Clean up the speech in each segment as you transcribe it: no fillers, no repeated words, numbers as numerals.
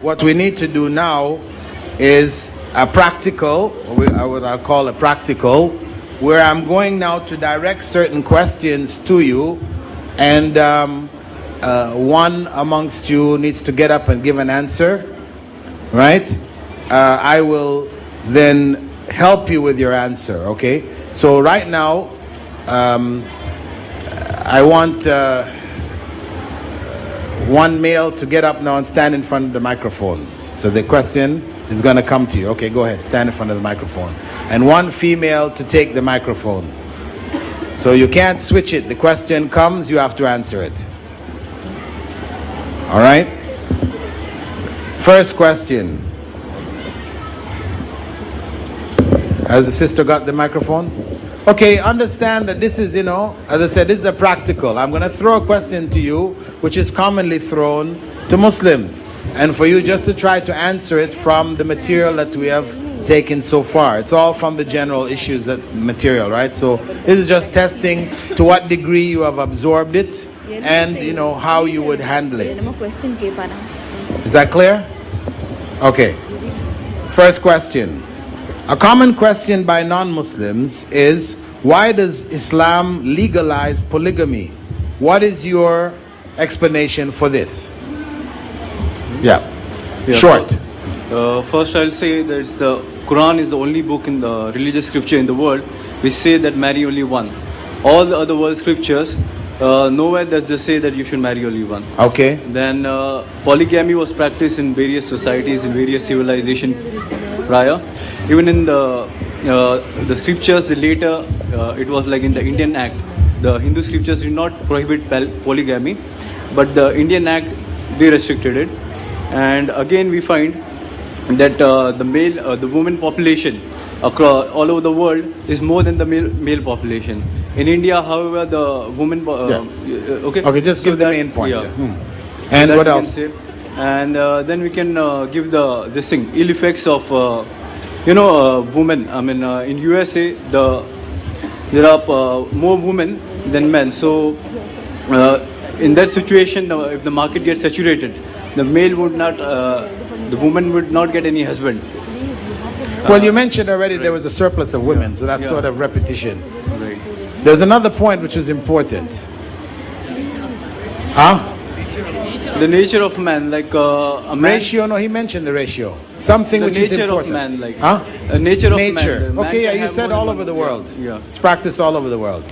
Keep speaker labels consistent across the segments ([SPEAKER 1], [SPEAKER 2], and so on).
[SPEAKER 1] What we need to do now is a practical, what I'll call a practical, where I'm going now to direct certain questions to you, and one amongst you needs to get up and give an answer, right? I will then help you with your answer, okay? So right now, I want one male to get up now and stand in front of the microphone. So the question is going to come to you. Okay, go ahead, stand in front of the microphone. And one female to take the microphone. So you can't switch it. The question comes, you have to answer it. All right? First question. Has the sister got the microphone? Okay, understand that this is, as I said, this is a practical. I'm going to throw a question to you, which is commonly thrown to Muslims. And for you just to try to answer it from the material that we have taken so far. It's all from the general issues, that material, right? So this is just testing to what degree you have absorbed it and, how you would handle it. Is that clear? Okay. First question. A common question by non-Muslims is, why does Islam legalize polygamy? What is your explanation for this? Yeah. Short.
[SPEAKER 2] First I'll say that the Quran is the only book in the religious scripture in the world which say that marry only one. All the other world scriptures, nowhere does they say that you should marry only one.
[SPEAKER 1] Okay.
[SPEAKER 2] Then polygamy was practiced in various societies, in various civilizations prior. Even in the scriptures, the later, it was like in the Indian Act. The Hindu scriptures did not prohibit polygamy, but the Indian Act, they restricted it. And again, we find that the women population across all over the world is more than the male population. In India, however, the women.
[SPEAKER 1] Okay, just give the main points.
[SPEAKER 2] Yeah.
[SPEAKER 1] And what else?
[SPEAKER 2] And then we can give this thing, ill effects of women. I mean, in USA, there are more women than men. So, in that situation, if the market gets saturated, the woman would not get any husband.
[SPEAKER 1] Well, you mentioned already
[SPEAKER 2] right.
[SPEAKER 1] There was a surplus of women, so that's sort of repetition.
[SPEAKER 2] Right.
[SPEAKER 1] There's another point which is important. Huh?
[SPEAKER 2] The nature of man, like a man.
[SPEAKER 1] Ratio? No, he mentioned the ratio. Something which is important.
[SPEAKER 2] The nature of man, like.
[SPEAKER 1] Huh?
[SPEAKER 2] Nature of
[SPEAKER 1] nature.
[SPEAKER 2] man.
[SPEAKER 1] Okay, yeah, you said all over the world.
[SPEAKER 2] Yeah.
[SPEAKER 1] It's practiced all over the world.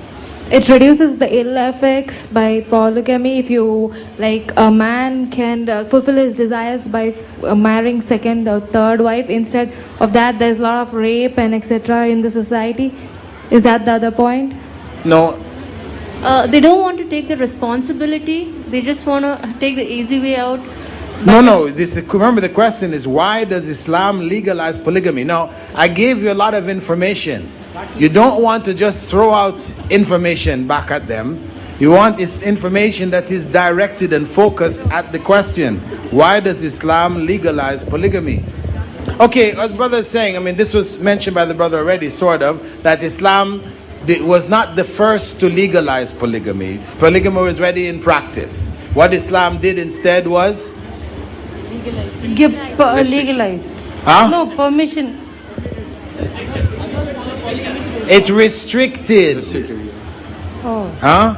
[SPEAKER 3] It reduces the ill effects by polygamy. If you, like, a man can fulfill his desires by marrying second or third wife. Instead of that, there's a lot of rape and etc. in the society. Is that the other point?
[SPEAKER 1] No.
[SPEAKER 4] They don't want to take the responsibility. They just want to take the easy way out.
[SPEAKER 1] No. Remember, the question is, why does Islam legalize polygamy? Now, I gave you a lot of information. You don't want to just throw out information back at them. You want information that is directed and focused at the question. Why does Islam legalize polygamy? Okay, as brother is saying, I mean, this was mentioned by the brother already, sort of, that Islam was not the first to legalize polygamy. Polygamy was already in practice. What Islam did instead was?
[SPEAKER 5] Legalized.
[SPEAKER 1] Huh?
[SPEAKER 5] No, permission.
[SPEAKER 1] It restricted.
[SPEAKER 5] Oh.
[SPEAKER 1] Huh?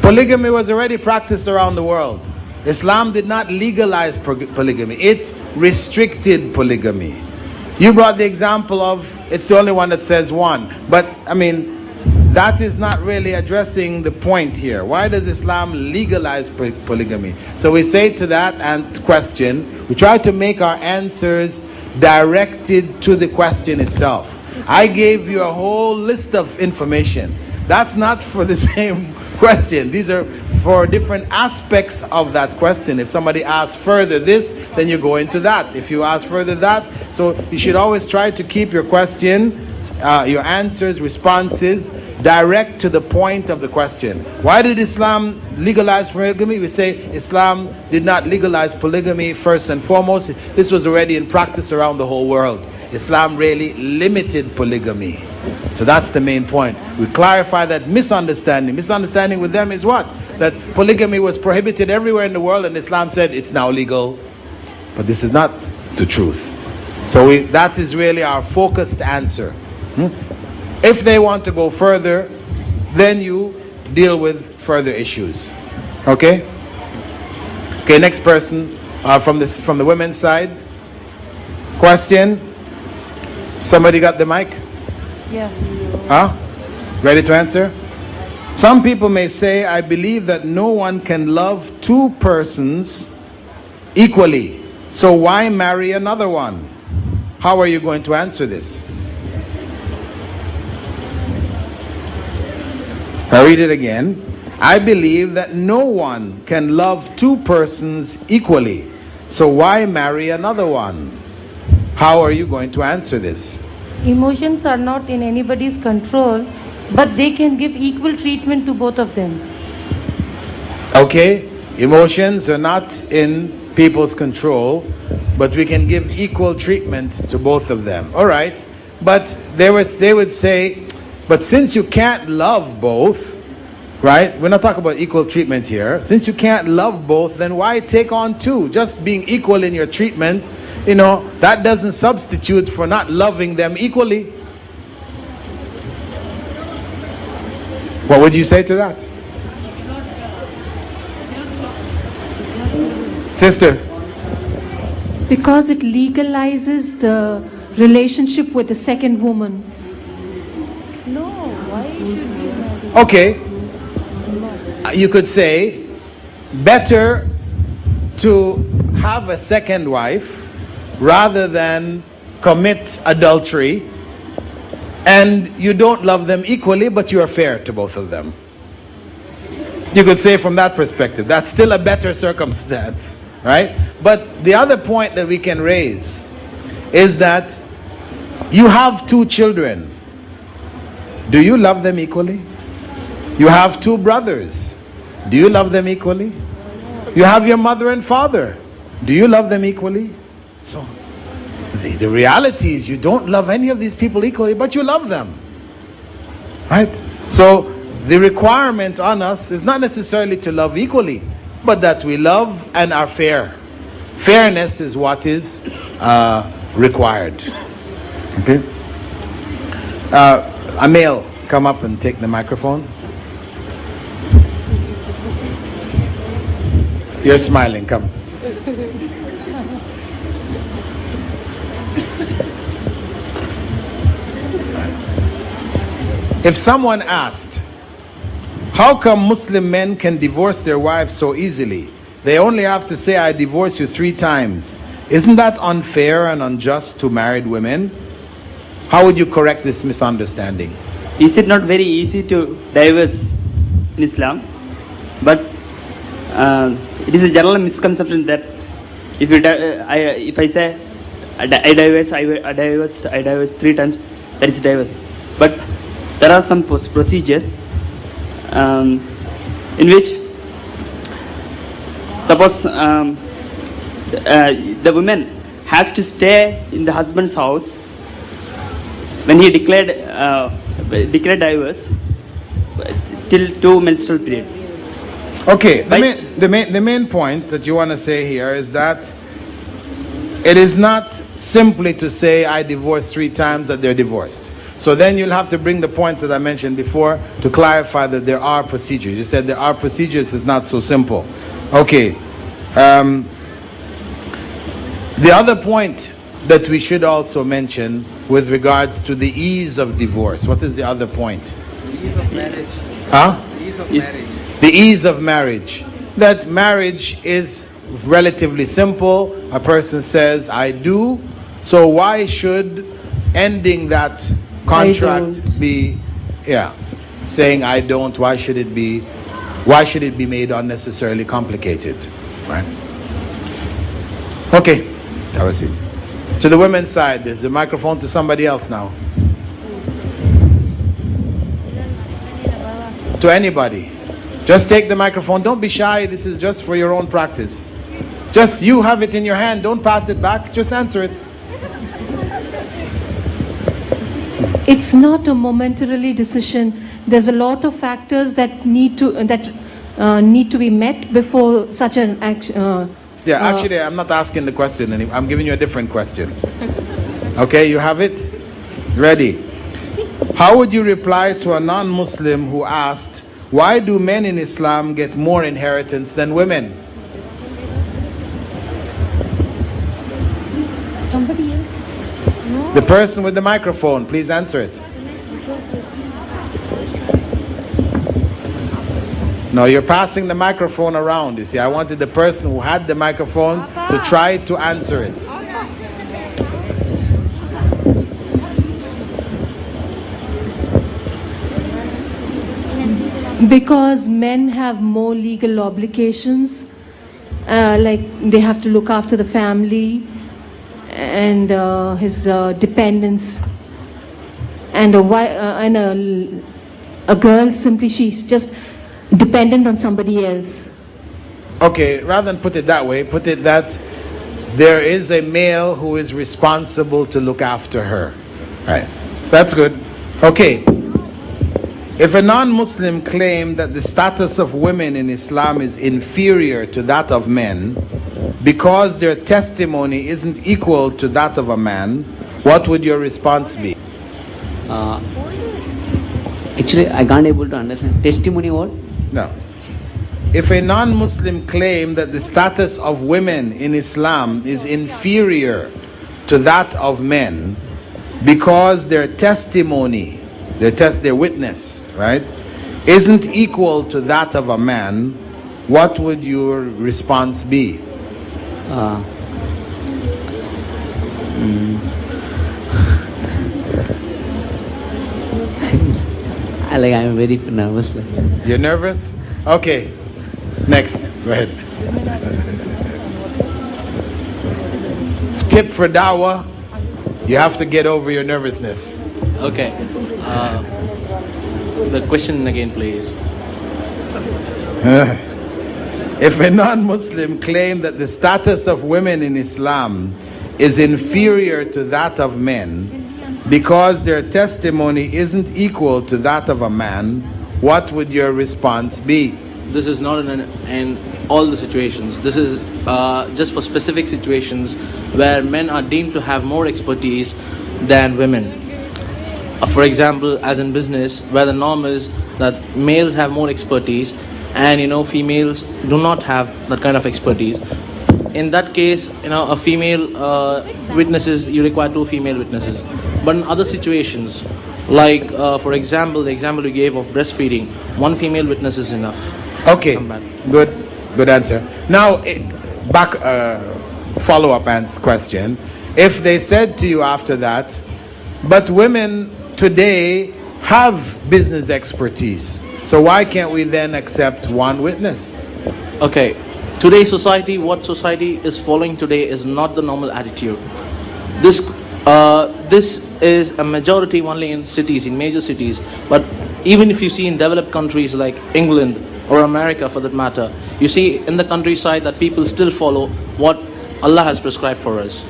[SPEAKER 1] Polygamy was already practiced around the world. Islam did not legalize polygamy. It restricted polygamy. You brought the example of, it's the only one that says one. But, I mean, that is not really addressing the point here. Why does Islam legalize polygamy? So we say to that question, we try to make our answers directed to the question itself. I gave you a whole list of information. That's not for the same question. These are for different aspects of that question. If somebody asks further this, then you go into that. If you ask further that, so you should always try to keep your question, your answers, responses, direct to the point of the question. Why did Islam legalize polygamy? We say Islam did not legalize polygamy first and foremost. This was already in practice around the whole world. Islam really limited polygamy. So that's the main point. We clarify that misunderstanding. Misunderstanding with them is what? That polygamy was prohibited everywhere in the world, and Islam said it's now legal but this is not the truth. So that is really our focused answer. If they want to go further, then you deal with further issues. Okay? Okay, next person from the women's side. Question? Somebody got the mic?
[SPEAKER 5] Yeah.
[SPEAKER 1] Huh? Ready to answer? Some people may say, I believe that no one can love two persons equally. So why marry another one? How are you going to answer this? I'll read it again. I believe that no one can love two persons equally. So why marry another one? How are you going to answer this?
[SPEAKER 5] Emotions are not in anybody's control, but they can give equal treatment to both of them.
[SPEAKER 1] Okay, emotions are not in people's control, but we can give equal treatment to both of them. All right, but they would say, but since you can't love both, right? We're not talking about equal treatment here. Since you can't love both, then why take on two? Just being equal in your treatment, that doesn't substitute for not loving them equally. What would you say to that? Sister?
[SPEAKER 6] Because it legalizes the relationship with the second woman.
[SPEAKER 5] No, why should we marry?
[SPEAKER 1] Okay. You could say, better to have a second wife rather than commit adultery, and you don't love them equally, but you are fair to both of them. You could say from that perspective, that's still a better circumstance, right? But the other point that we can raise is that you have two children. Do you love them equally? You have two brothers. Do you love them equally? You have your mother and father. Do you love them equally? So the reality is you don't love any of these people equally, but you love them. Right? So the requirement on us is not necessarily to love equally, but that we love and are fair. Fairness is what is required. Okay? A male, come up and take the microphone. You're smiling, come. If someone asked, how come Muslim men can divorce their wives so easily? They only have to say, I divorce you 3 times. Isn't that unfair and unjust to married women? How would you correct this misunderstanding?
[SPEAKER 7] Is it not very easy to divorce in Islam? But it is a general misconception that if I say I divorce 3 times, that is divorce. But there are some procedures in which, suppose the woman has to stay in the husband's house when he declared divorce till 2 menstrual period.
[SPEAKER 1] Okay, the main point that you want to say here is that it is not simply to say I divorced 3 times that they're divorced. So then you'll have to bring the points that I mentioned before to clarify that there are procedures. You said there are procedures, it's not so simple. Okay. The other point that we should also mention with regards to the ease of divorce. What is the other point?
[SPEAKER 7] The ease of marriage.
[SPEAKER 1] Huh?
[SPEAKER 7] The ease of marriage.
[SPEAKER 1] The ease of marriage. That marriage is relatively simple. A person says, I do. So why should ending that contract be, saying I don't, why should it be made unnecessarily complicated? Right? Okay, that was it. To the women's side, there's the microphone to somebody else now. To anybody. Just take the microphone. Don't be shy. This is just for your own practice. Just you have it in your hand. Don't pass it back. Just answer it.
[SPEAKER 6] It's not a momentarily decision. There's a lot of factors that need to be met before such an
[SPEAKER 1] Yeah, actually, I'm not asking the question anymore. I'm giving you a different question. Okay, you have it? Ready? How would you reply to a non-Muslim who asked, why do men in Islam get more inheritance than women?
[SPEAKER 6] Somebody else?
[SPEAKER 1] The person with the microphone, please answer it. No, you're passing the microphone around. You see, I wanted the person who had the microphone to try to answer it.
[SPEAKER 6] Because men have more legal obligations, like they have to look after the family and his dependents, and a girl simply, she's just dependent on somebody else.
[SPEAKER 1] Okay, rather than put it that way, put it that there is a male who is responsible to look after her. Right. That's good. Okay. If a non-Muslim claimed that the status of women in Islam is inferior to that of men because their testimony isn't equal to that of a man, what would your response be?
[SPEAKER 8] Actually, I can't able to understand. Testimony what?
[SPEAKER 1] No. If a non-Muslim claimed that the status of women in Islam is inferior to that of men because their testimony, their witness, right, isn't equal to that of a man, what would your response be?
[SPEAKER 8] I'm very nervous.
[SPEAKER 1] You're nervous? Okay. Next. Go ahead. Tip for Dawah, you have to get over your nervousness.
[SPEAKER 9] Okay. The question again, please.
[SPEAKER 1] If a non-Muslim claimed that the status of women in Islam is inferior to that of men because their testimony isn't equal to that of a man, what would your response be?
[SPEAKER 9] This is not in all the situations. This is just for specific situations where men are deemed to have more expertise than women. For example, as in business, where the norm is that males have more expertise and females do not have that kind of expertise. In that case, a female witnesses, you require 2 female witnesses. But in other situations, like for example, the example you gave of breastfeeding, 1 female witness is enough.
[SPEAKER 1] Okay, good answer. Now, back follow-up question. If they said to you after that, but women today have business expertise, so why can't we then accept 1 witness?
[SPEAKER 9] Okay, today's society, what society is following today is not the normal attitude. This is a majority only in cities, in major cities, but even if you see in developed countries like England or America for that matter, you see in the countryside that people still follow what Allah has prescribed for us.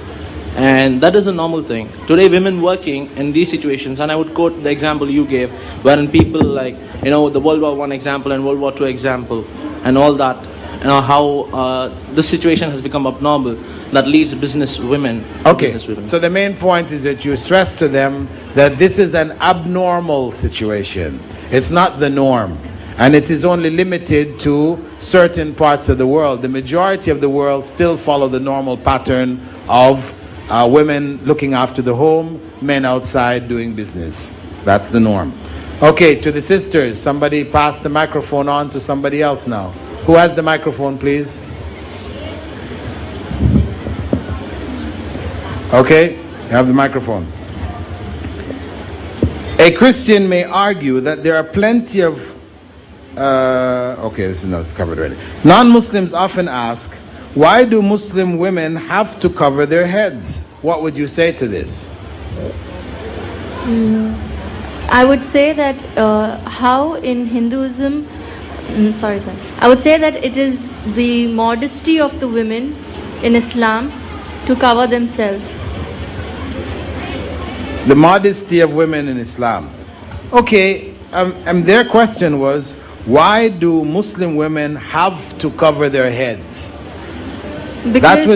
[SPEAKER 9] And that is a normal thing. Today women working in these situations, and I would quote the example you gave, wherein people like, the World War I example and World War II example and all that, how this situation has become abnormal that leads business women.
[SPEAKER 1] Okay,
[SPEAKER 9] business women.
[SPEAKER 1] So the main point is that you stress to them that this is an abnormal situation. It's not the norm. And it is only limited to certain parts of the world. The majority of the world still follow the normal pattern of women looking after the home, men outside doing business. That's the norm. Okay, to the sisters, somebody pass the microphone on to somebody else now. Who has the microphone, please? Okay, you have the microphone. A Christian may argue that there are plenty of okay, this is not covered already. Non-Muslims often ask, why do Muslim women have to cover their heads? What would you say to this?
[SPEAKER 4] I would say that how in Hinduism, I would say that it is the modesty of the women in Islam to cover themselves.
[SPEAKER 1] The modesty of women in Islam. Okay, and their question was, why do Muslim women have to cover their heads? That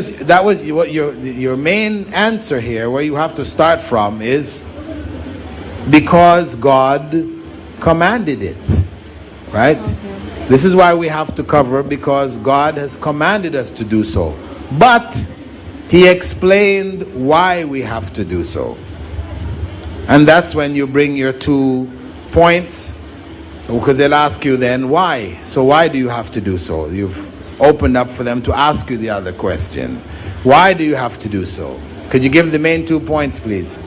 [SPEAKER 1] was what your main answer here, where you have to start from, is because God commanded it, right? Okay. This is why we have to cover, because God has commanded us to do so. But He explained why we have to do so. And that's when you bring your 2 points, because they'll ask you then why. So why do you have to do so? You've opened up for them to ask you the other question. Why do you have to do so? Could you give the main 2 points, please?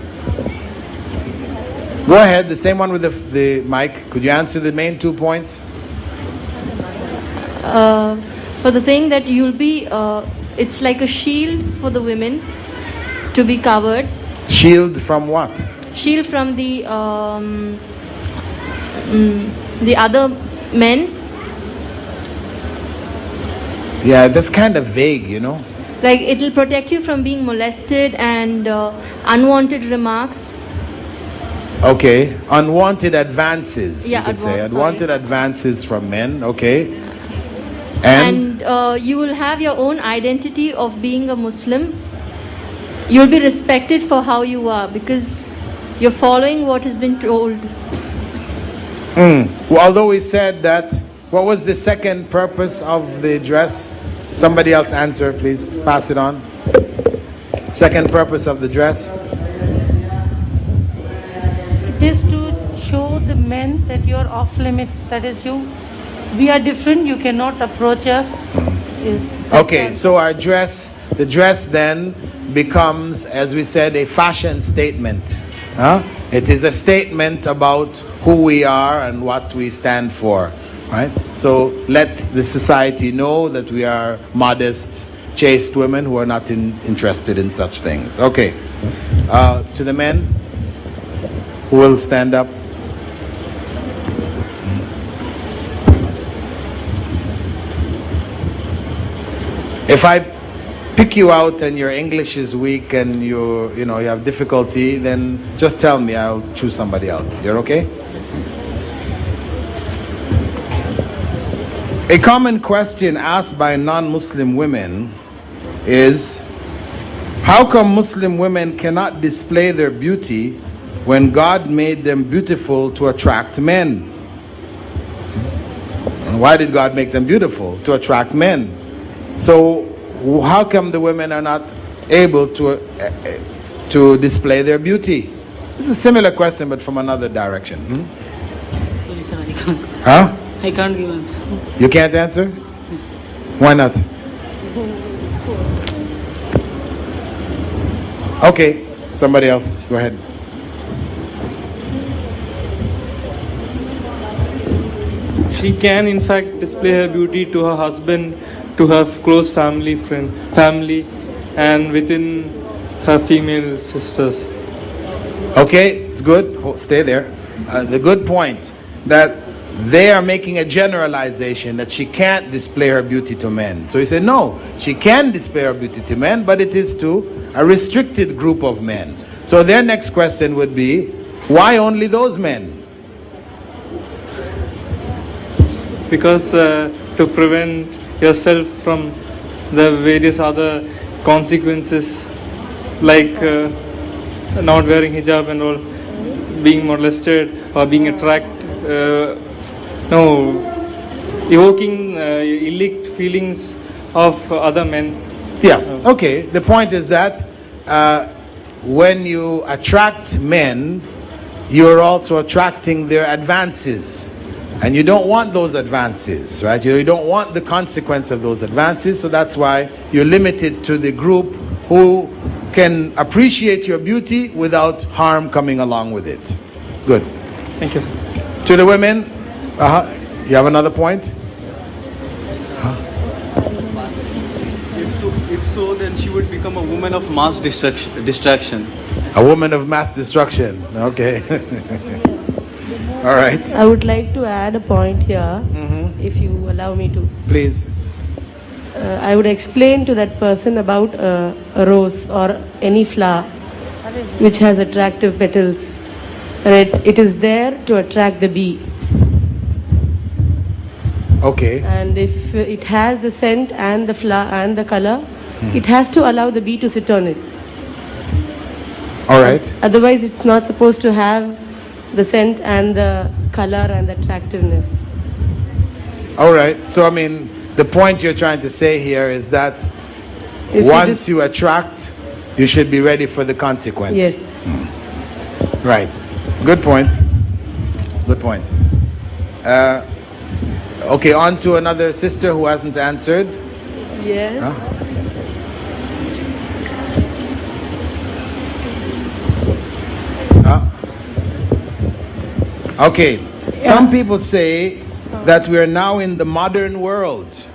[SPEAKER 1] Go ahead, the same one with the mic. Could you answer the main 2 points?
[SPEAKER 4] For the thing that you'll be, it's like a shield for the women to be covered.
[SPEAKER 1] Shield from what?
[SPEAKER 4] Shield from the other men.
[SPEAKER 1] Yeah, that's kind of vague, you know.
[SPEAKER 4] Like, it'll protect you from being molested and unwanted remarks.
[SPEAKER 1] Okay, unwanted advances.
[SPEAKER 4] Yeah,
[SPEAKER 1] you could say unwanted advances from men. Okay, and
[SPEAKER 4] you will have your own identity of being a Muslim. You'll be respected for how you are because you're following what has been told.
[SPEAKER 1] Well, although we said that, what was the second purpose of the dress? Somebody else answer, please. Pass it on. Second purpose of the dress.
[SPEAKER 5] It is to show the men that you are off limits. That is, we are different. You cannot approach us.
[SPEAKER 1] Okay, so our dress, the dress then becomes, as we said, a fashion statement. It is a statement about who we are and what we stand for. Right? So let the society know that we are modest, chaste women who are not interested in such things. Okay. To the men who will stand up. If I pick you out and your English is weak and you have difficulty, then just tell me, I'll choose somebody else. You're okay? A common question asked by non-Muslim women is, how come Muslim women cannot display their beauty when God made them beautiful to attract men? And why did God make them beautiful? To attract men. So how come the women are not able to display their beauty? It's a similar question, but from another direction.
[SPEAKER 10] Sorry, sir, I can't.
[SPEAKER 1] Huh?
[SPEAKER 10] I can't give answer.
[SPEAKER 1] You can't answer?
[SPEAKER 10] Yes.
[SPEAKER 1] Why not? Okay, somebody else. Go ahead.
[SPEAKER 11] She can in fact display her beauty to her husband, to her close family, and within her female sisters.
[SPEAKER 1] Okay, it's good. Stay there. The good point that they are making a generalization that she can't display her beauty to men. So he said, no, she can display her beauty to men, but it is to a restricted group of men. So their next question would be, why only those men?
[SPEAKER 11] Because to prevent yourself from the various other consequences like not wearing hijab and all, being molested or being evoking illicit feelings of other men.
[SPEAKER 1] Yeah, okay. The point is that when you attract men, you're also attracting their advances. And you don't want those advances, right? You don't want the consequence of those advances, so that's why you're limited to the group who can appreciate your beauty without harm coming along with it. Good.
[SPEAKER 11] Thank you.
[SPEAKER 1] To the women, you have another point?
[SPEAKER 2] If so, then she would become a woman of mass distraction.
[SPEAKER 1] A woman of mass destruction. Okay. All right.
[SPEAKER 12] I would like to add a point here, if you allow me to.
[SPEAKER 1] Please.
[SPEAKER 12] I would explain to that person about a rose or any flower which has attractive petals. And it is there to attract the bee.
[SPEAKER 1] Okay.
[SPEAKER 12] And if it has the scent and the flower and the color, it has to allow the bee to sit on it.
[SPEAKER 1] All right.
[SPEAKER 12] Otherwise, it's not supposed to have the scent and the color and the attractiveness.
[SPEAKER 1] All right. So, I mean, the point you're trying to say here is that
[SPEAKER 12] If
[SPEAKER 1] once you attract, you should be ready for the consequence.
[SPEAKER 12] Yes.
[SPEAKER 1] Right. Good point. Good point. Okay, on to another sister who hasn't answered.
[SPEAKER 12] Yes.
[SPEAKER 1] Okay. Some people say that we are now in the modern world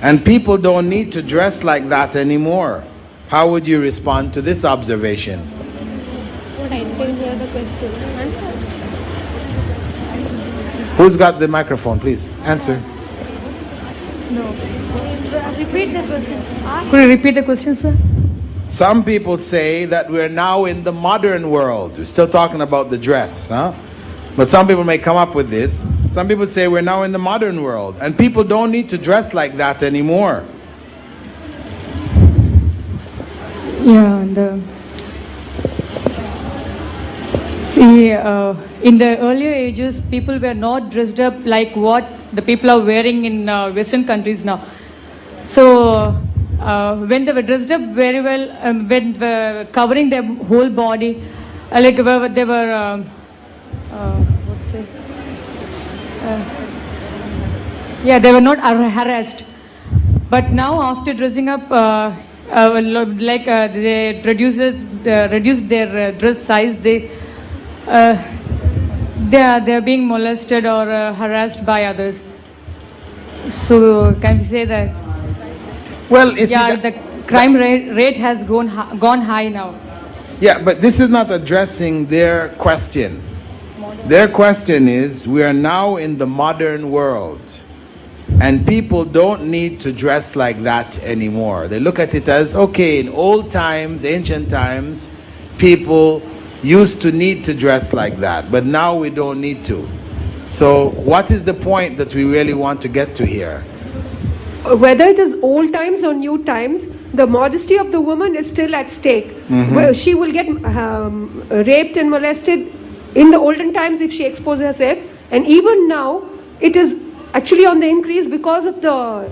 [SPEAKER 1] and people don't need to dress like that anymore. How would you respond to this observation?
[SPEAKER 3] What I didn't hear the question. Answer.
[SPEAKER 1] Who's got the microphone, please? Answer.
[SPEAKER 3] No. Repeat the question.
[SPEAKER 6] Could you repeat the question, sir?
[SPEAKER 1] Some people say that we're now in the modern world. We're still talking about the dress, huh? But some people may come up with this. Some people say we're now in the modern world and people don't need to dress like that anymore.
[SPEAKER 6] Yeah, and in the earlier ages, people were not dressed up like what the people are wearing in Western countries now. So when they were dressed up very well, when they were covering their whole body, like they were, they were not harassed. But now after dressing up, they reduced their dress size, they are being molested or harassed by others. So can we say that?
[SPEAKER 1] Well,
[SPEAKER 6] the crime rate has gone high now.
[SPEAKER 1] Yeah, but this is not addressing their question. Their question is, we are now in the modern world and people don't need to dress like that anymore. They look at it as, okay, in old times, ancient times, people used to need to dress like that, but now we don't need to. So what is the point that we really want to get to here?
[SPEAKER 13] Whether it is old times or new times, the modesty of the woman is still at stake. Well, she will get raped and molested in the olden times if she exposes herself, and even now it is actually on the increase because of the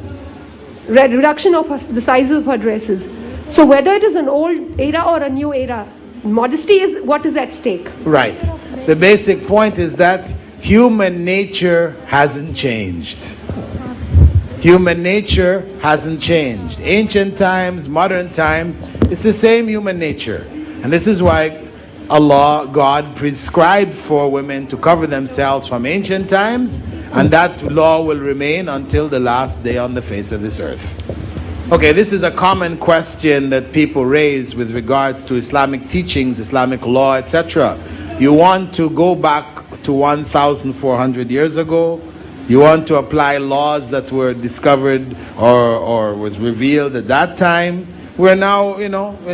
[SPEAKER 13] reduction of the size of her dresses. So whether it is an old era or a new era, modesty is what is at stake.
[SPEAKER 1] Right. The basic point is that human nature hasn't changed. Human nature hasn't changed. Ancient times, modern times, it's the same human nature. And this is why Allah, God, prescribed for women to cover themselves from ancient times, and that law will remain until the last day on the face of this earth. Okay, this is a common question that people raise with regards to Islamic teachings, Islamic law, etc. You want to go back to 1,400 years ago? You want to apply laws that were discovered or was revealed at that time? We're now, in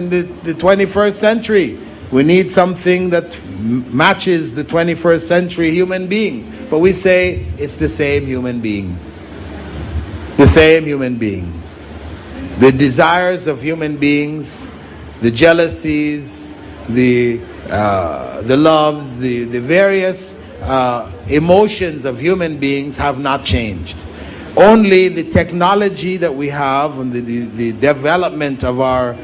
[SPEAKER 1] the 21st century. We need something that matches the 21st century human being. But we say it's the same human being. The same human being. The desires of human beings, the jealousies, the loves, the various emotions of human beings have not changed. Only the technology that we have and the development of our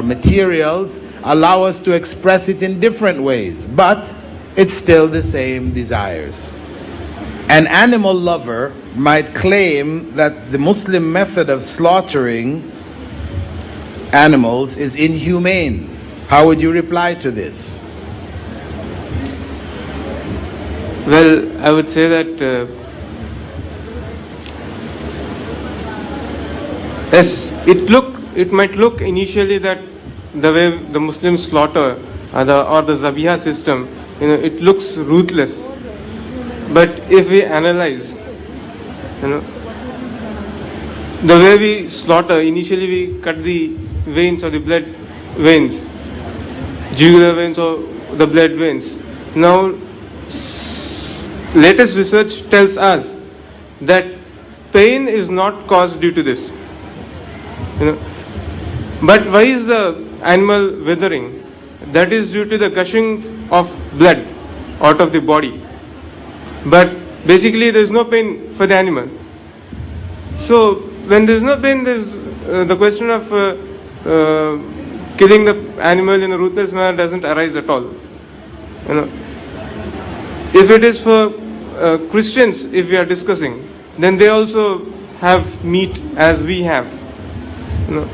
[SPEAKER 1] materials allow us to express it in different ways, but it's still the same desires. An animal lover might claim that the Muslim method of slaughtering animals is inhumane. How would you reply to this?
[SPEAKER 11] Well, I would say that yes, it might look initially that the way the Muslims slaughter or the Zabiha system, it looks ruthless. But if we analyze, the way we slaughter, initially we cut the veins or the blood veins, jugular veins or the blood veins. Now, latest research tells us that pain is not caused due to this. But why is the animal withering? That is due to the gushing of blood out of the body. But basically there is no pain for the animal. So when there is no pain, there is the question of killing the animal in a ruthless manner doesn't arise at all. You know, if it is for Christians, if we are discussing, then they also have meat as we have. You know,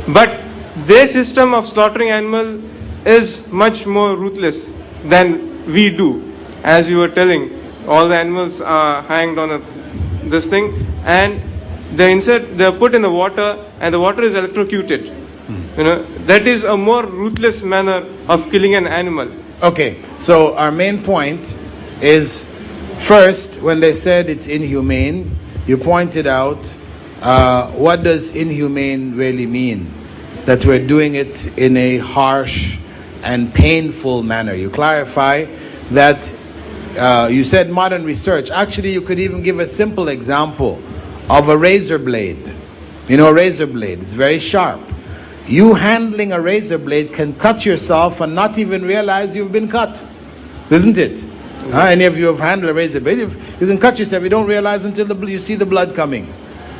[SPEAKER 11] but their system of slaughtering animal is much more ruthless than we do. As you were telling, all the animals are hanged on this thing, and they are put in the water, and the water is electrocuted. You know, that is a more ruthless manner of killing an animal.
[SPEAKER 1] Okay, so our main point is, first, when they said it's inhumane, you pointed out what does inhumane really mean? That we're doing it in a harsh and painful manner. You clarify that you said modern research. Actually, you could even give a simple example of a razor blade. You know, a razor blade is very sharp. You handling a razor blade can cut yourself and not even realize you've been cut, isn't it? Any of you have handled a razor blade, you can cut yourself, you don't realize until you see the blood coming.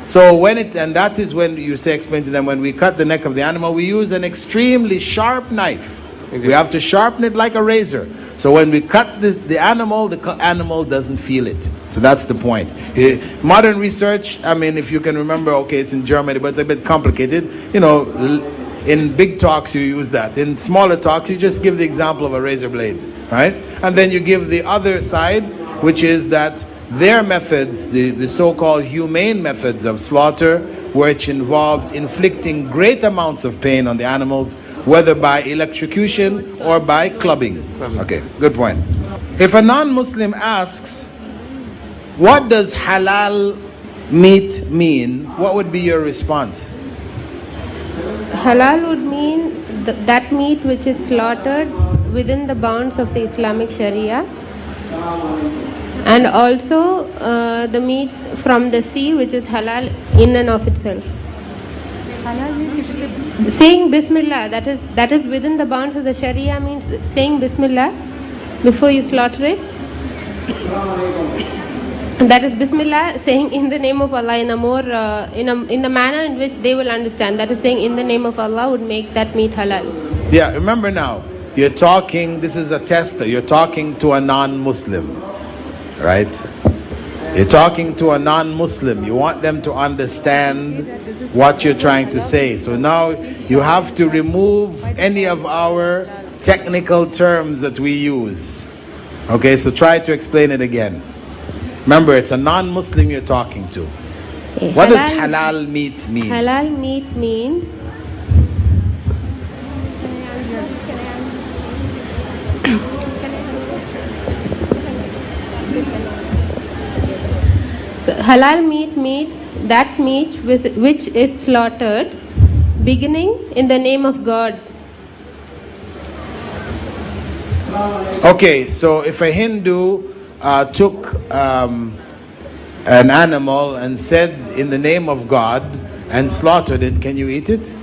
[SPEAKER 1] So and that is when you explain to them, when we cut the neck of the animal, we use an extremely sharp knife. We have to sharpen it like a razor. So when we cut the animal doesn't feel it. So that's the point. Modern research, I mean, if you can remember, okay, it's in Germany, but it's a bit complicated. You know, in big talks you use that. In smaller talks, you just give the example of a razor blade, right? And then you give the other side, which is that their methods, the so-called humane methods of slaughter, which involves inflicting great amounts of pain on the animals, whether by electrocution or by clubbing. Okay, good point. If a non-Muslim asks, what does halal meat mean? What would be your response?
[SPEAKER 14] Halal would mean that meat which is slaughtered within the bounds of the Islamic Sharia, and also the meat from the sea, which is halal in and of itself. Halal means saying Bismillah, that is within the bounds of the Sharia, means saying Bismillah before you slaughter it. That is Bismillah, saying in the name of Allah in a more in the manner in which they will understand. That is saying in the name of Allah would make that meat halal.
[SPEAKER 1] Yeah, remember now, you're talking, this is a tester, you're talking to a non-Muslim, right? You're talking to a non-Muslim. You want them to understand what you're trying to say. So now you have to remove any of our technical terms that we use. Okay, so try to explain it again. Remember, it's a non-Muslim you're talking to. What does halal meat mean?
[SPEAKER 14] Halal meat means so halal meat means that meat which is slaughtered beginning in the name of God.
[SPEAKER 1] Okay, so if a Hindu took an animal and said in the name of God and slaughtered it, can you eat it?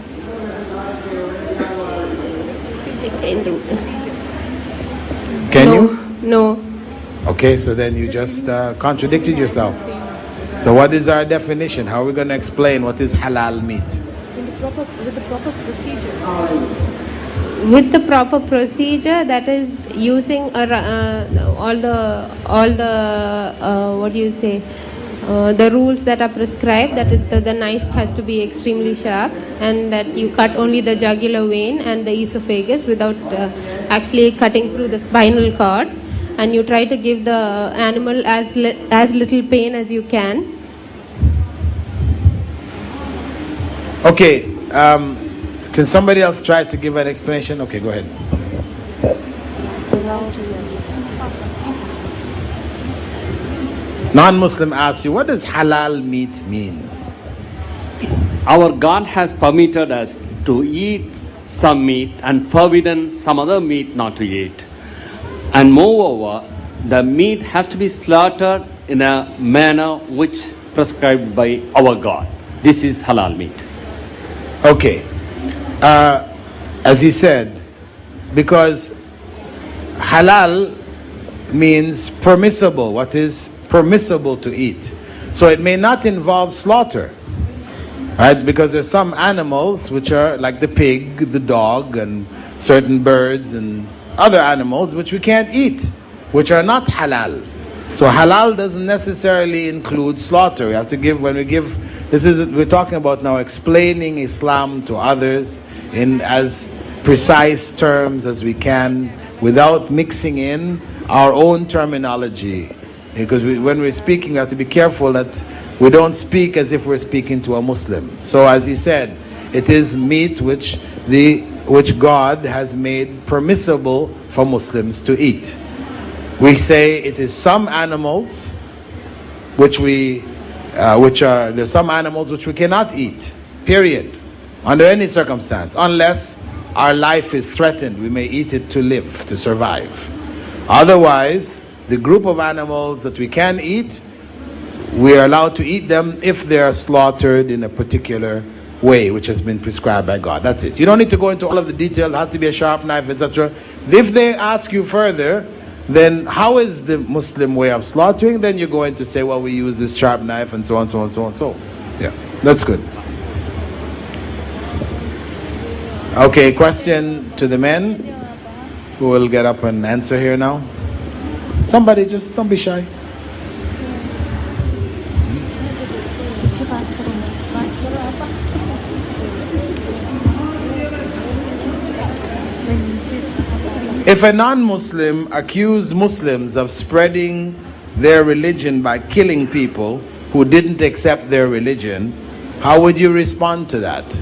[SPEAKER 1] Can you?
[SPEAKER 14] No.
[SPEAKER 1] Okay, so then you just contradicted yourself. So what is our definition? How are we going to explain what is halal meat?
[SPEAKER 14] With the proper procedure. With the proper procedure, that is using all the what do you say? The rules that are prescribed, that the knife has to be extremely sharp, and that you cut only the jugular vein and the esophagus without actually cutting through the spinal cord, and you try to give the animal as little pain as you can.
[SPEAKER 1] Okay, can somebody else try to give an explanation? Okay, go ahead. Non-Muslim asks you, what does halal meat mean?
[SPEAKER 15] Our God has permitted us to eat some meat and forbidden some other meat not to eat. And moreover, the meat has to be slaughtered in a manner which prescribed by our God. This is halal meat.
[SPEAKER 1] Okay. As he said, because halal means permissible, what is permissible to eat. So it may not involve slaughter, right? Because there's some animals which are like the pig, the dog, and certain birds and other animals which we can't eat, which are not halal. So halal doesn't necessarily include slaughter. We have to give, when we give, we're talking about now explaining Islam to others in as precise terms as we can without mixing in our own terminology. Because when we're speaking, we have to be careful that we don't speak as if we're speaking to a Muslim. So as he said, it is meat which God has made permissible for Muslims to eat. We say it is some animals which there's some animals which we cannot eat, period, under any circumstance, unless our life is threatened. We may eat it to live, to survive. Otherwise, the group of animals that we can eat, we are allowed to eat them if they are slaughtered in a particular way which has been prescribed by God. That's it. You don't need to go into all of the detail. It has to be a sharp knife, etc. If they ask you further, then how is the Muslim way of slaughtering? Then you're going to say, well, we use this sharp knife and so on, so on, so on. So, yeah, that's good. Okay, question to the men who will get up and answer here now. Somebody, just don't be shy. If a non-Muslim accused Muslims of spreading their religion by killing people who didn't accept their religion, how would you respond to that?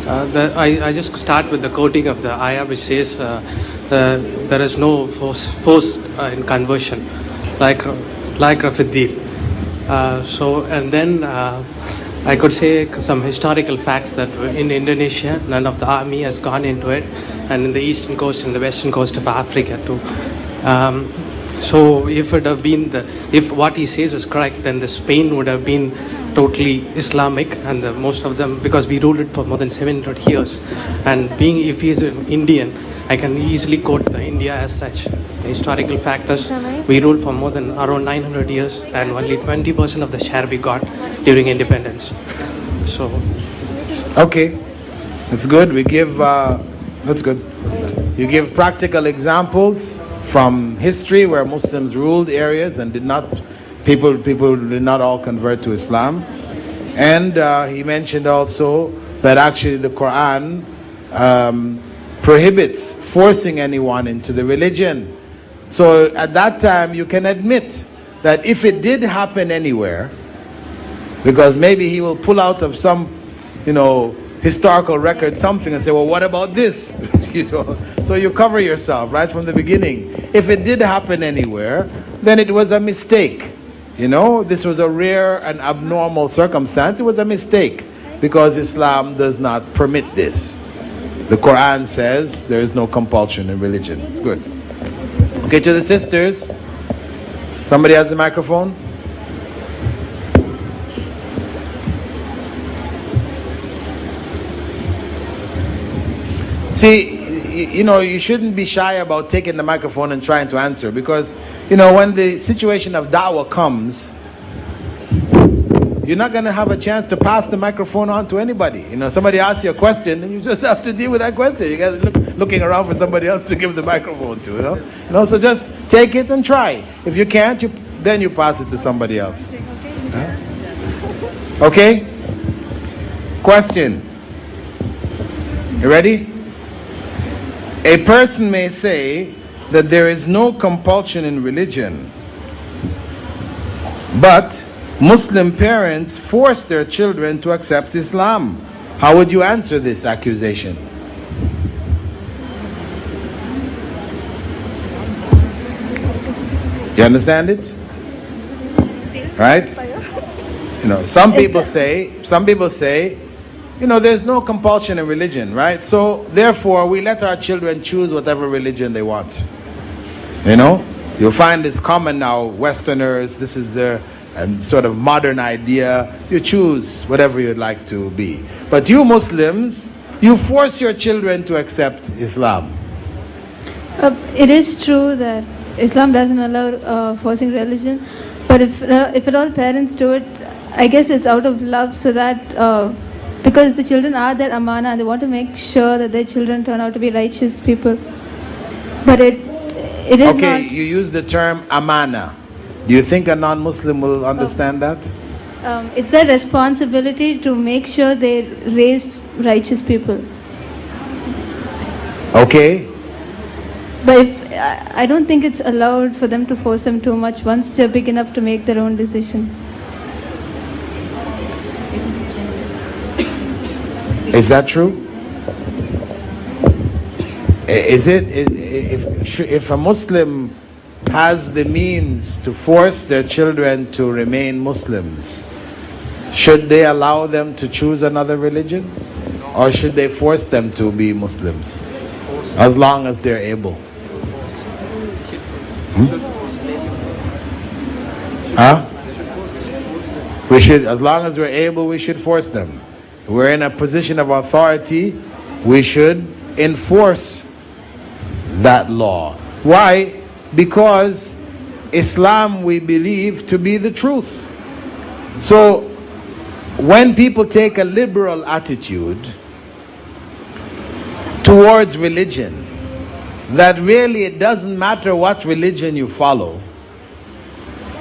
[SPEAKER 16] I just start with the quoting of the ayah which says there is no force in conversion like Rafiddin. So and then I could say some historical facts that in Indonesia none of the army has gone into it, and in the eastern coast and the western coast of Africa too. So if it have been if what he says is correct, then the Spain would have been totally Islamic, and most of them, because we ruled it for more than 700 years. And if he's an Indian, I can easily quote the India as such. The historical factors, we ruled for more than around 900 years, and only 20% of the share we got during independence. So,
[SPEAKER 1] okay, that's good. We give that's good. You give practical examples from history where Muslims ruled areas and people did not all convert to Islam. And he mentioned also that actually the Quran prohibits forcing anyone into the religion. So at that time you can admit that if it did happen anywhere, because maybe he will pull out of some, historical record something and say, well, what about this? So you cover yourself right from the beginning. If it did happen anywhere, then it was a mistake. This was a rare and abnormal circumstance. It was a mistake because Islam does not permit this. The Quran says there is no compulsion in religion. It's good. Okay, to the sisters. Somebody has the microphone? See, you shouldn't be shy about taking the microphone and trying to answer, because, when the situation of da'wah comes, you're not going to have a chance to pass the microphone on to anybody. Somebody asks you a question, and you just have to deal with that question. You guys are looking around for somebody else to give the microphone to, So just take it and try. If you can't, then you pass it to somebody else. Okay? Question. You ready? A person may say that there is no compulsion in religion, but Muslim parents force their children to accept Islam. How would you answer this accusation? You understand it? Right? Some people say, there's no compulsion in religion, right? So therefore we let our children choose whatever religion they want. You'll find it's common now, Westerners, this is their sort of modern idea. You choose whatever you'd like to be. But you Muslims, you force your children to accept Islam.
[SPEAKER 3] It is true that Islam doesn't allow forcing religion, but if at all parents do it, I guess it's out of love, so that because the children are their amana and they want to make sure that their children turn out to be righteous people. But it is
[SPEAKER 1] okay,
[SPEAKER 3] not.
[SPEAKER 1] you use the term amana. Do you think a non-Muslim will understand that?
[SPEAKER 3] It's their responsibility to make sure they raise righteous people.
[SPEAKER 1] Okay.
[SPEAKER 3] But I don't think it's allowed for them to force them too much once they're big enough to make their own decisions.
[SPEAKER 1] Is that true? Is it, if a Muslim has the means to force their children to remain Muslims, should they allow them to choose another religion? Or should they force them to be Muslims? As long as they're able. We should, as long as we're able, we should force them. We're in a position of authority, we should enforce that law. Why? Because Islam we believe to be the truth. So when people take a liberal attitude towards religion, that really it doesn't matter what religion you follow,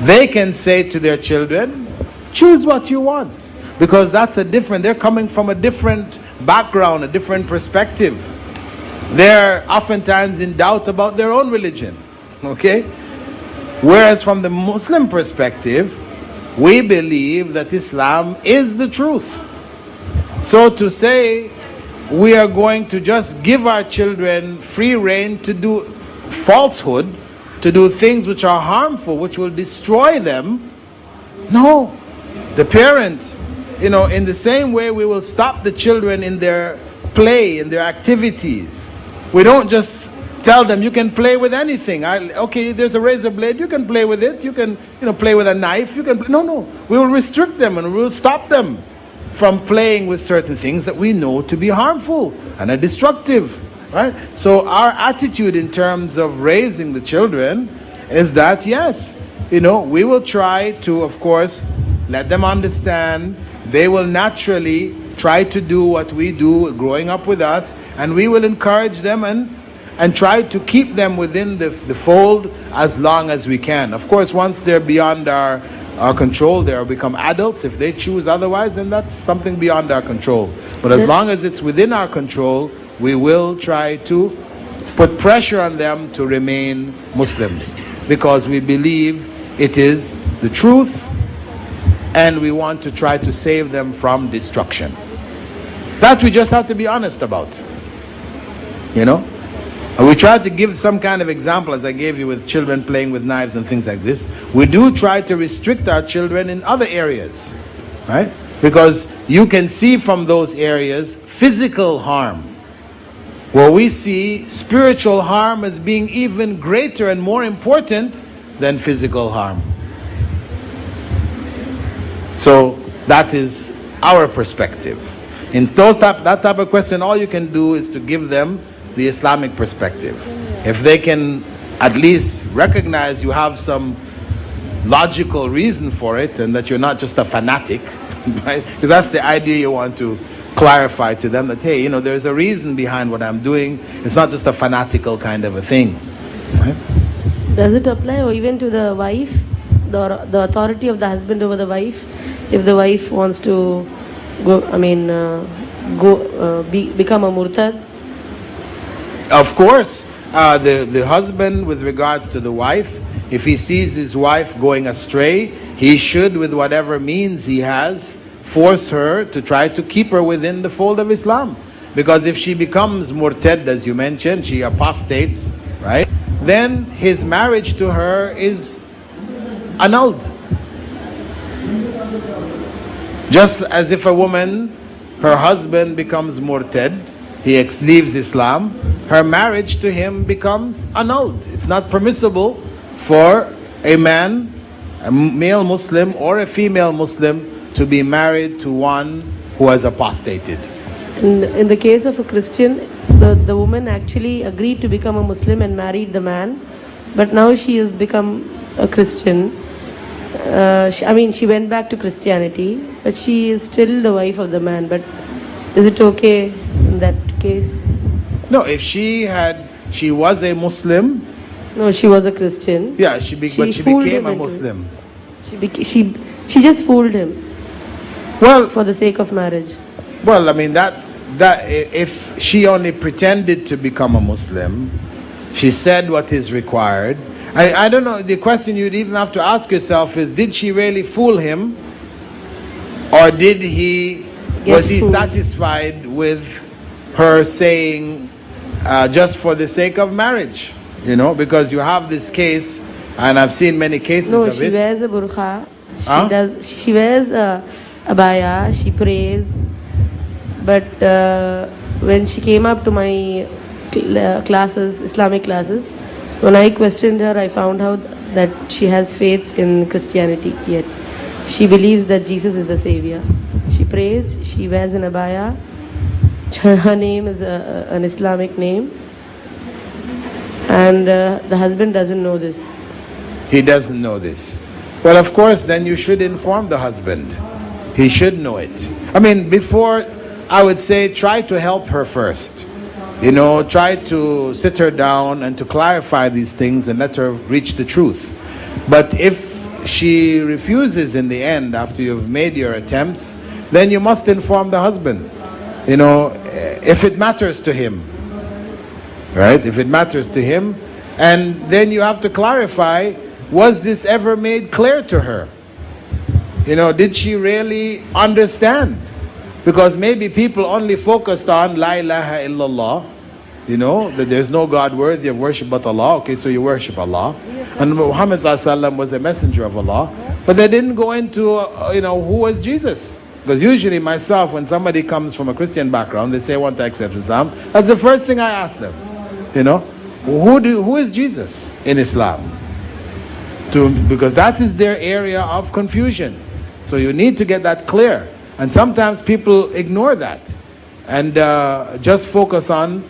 [SPEAKER 1] they can say to their children, choose what you want. Because that's they're coming from a different background, a different perspective. They're oftentimes in doubt about their own religion. Okay? Whereas from the Muslim perspective, we believe that Islam is the truth. So to say we are going to just give our children free rein to do falsehood, to do things which are harmful, which will destroy them, no. The parent, in the same way we will stop the children in their play, in their activities. We don't just tell them you can play with anything. Okay, there's a razor blade, you can play with it. You can, play with a knife. You can. No. We will restrict them and we will stop them from playing with certain things that we know to be harmful and are destructive, right? So our attitude in terms of raising the children is that yes, we will try to, of course, let them understand. They will naturally try to do what we do growing up with us, and we will encourage them and try to keep them within the fold as long as we can. Of course, once they're beyond our control, they'll become adults. If they choose otherwise, then that's something beyond our control. But as long as it's within our control, we will try to put pressure on them to remain Muslims, because we believe it is the truth, and we want to try to save them from destruction. That we just have to be honest about. And we try to give some kind of example, as I gave you with children playing with knives and things like this. We do try to restrict our children in other areas, right? Because you can see from those areas physical harm, where we see spiritual harm as being even greater and more important than physical harm. So that is our perspective. In that type of question, all you can do is to give them the Islamic perspective. If they can at least recognize you have some logical reason for it, and that you're not just a fanatic, right? Because that's the idea you want to clarify to them, that hey, there's a reason behind what I'm doing. It's not just a fanatical kind of a thing, right?
[SPEAKER 12] Does it apply or even to the wife, the authority of the husband over the wife? If the wife wants to become a murtad?
[SPEAKER 1] Of course, the husband, with regards to the wife, if he sees his wife going astray, he should, with whatever means he has, force her to try to keep her within the fold of Islam. Because if she becomes murtad, as you mentioned, she apostates, right? Then his marriage to her is annulled. Just as if a woman, her husband becomes murtad, he leaves Islam, her marriage to him becomes annulled. It's not permissible for a man a male Muslim or a female Muslim to be married to one who has apostated.
[SPEAKER 12] In the case of a Christian, the woman actually agreed to become a Muslim and married the man, but now she has become a Christian. She went back to Christianity, but she is still the wife of the man. But is it okay in that case?
[SPEAKER 1] No, if she was a Muslim.
[SPEAKER 12] No, she was a Christian.
[SPEAKER 1] Yeah, but she became a Muslim.
[SPEAKER 12] She just fooled him.
[SPEAKER 1] Well,
[SPEAKER 12] for the sake of marriage.
[SPEAKER 1] Well, I mean that if she only pretended to become a Muslim, she said what is required. I don't know. The question you'd even have to ask yourself is: did she really fool him, or was he satisfied with her saying just for the sake of marriage? You know, because you have this case, and I've seen many cases of it.
[SPEAKER 12] No, she wears a burqa. She wears a abaya. She prays. But when she came up to my classes, Islamic classes, when I questioned her, I found out that she has faith in Christianity yet. She believes that Jesus is the Savior. She prays, she wears an abaya. Her name is an Islamic name. And the husband doesn't know this.
[SPEAKER 1] He doesn't know this. Well, of course, then you should inform the husband. He should know it. I mean, before, I would say, try to help her first. You know, try to sit her down and to clarify these things and let her reach the truth. But if she refuses in the end, after you've made your attempts, then you must inform the husband. You know, if it matters to him. Right? If it matters to him. And then you have to clarify, was this ever made clear to her? You know, did she really understand? Because maybe people only focused on La ilaha illallah, you know, that there's no God worthy of worship but Allah. Okay, so you worship Allah. And Muhammad ﷺ was a messenger of Allah. But they didn't go into, who was Jesus? Because usually myself, when somebody comes from a Christian background, they say, I want to accept Islam. That's the first thing I ask them. You know, who is Jesus in Islam? Because that is their area of confusion. So you need to get that clear. And sometimes people ignore that and just focus on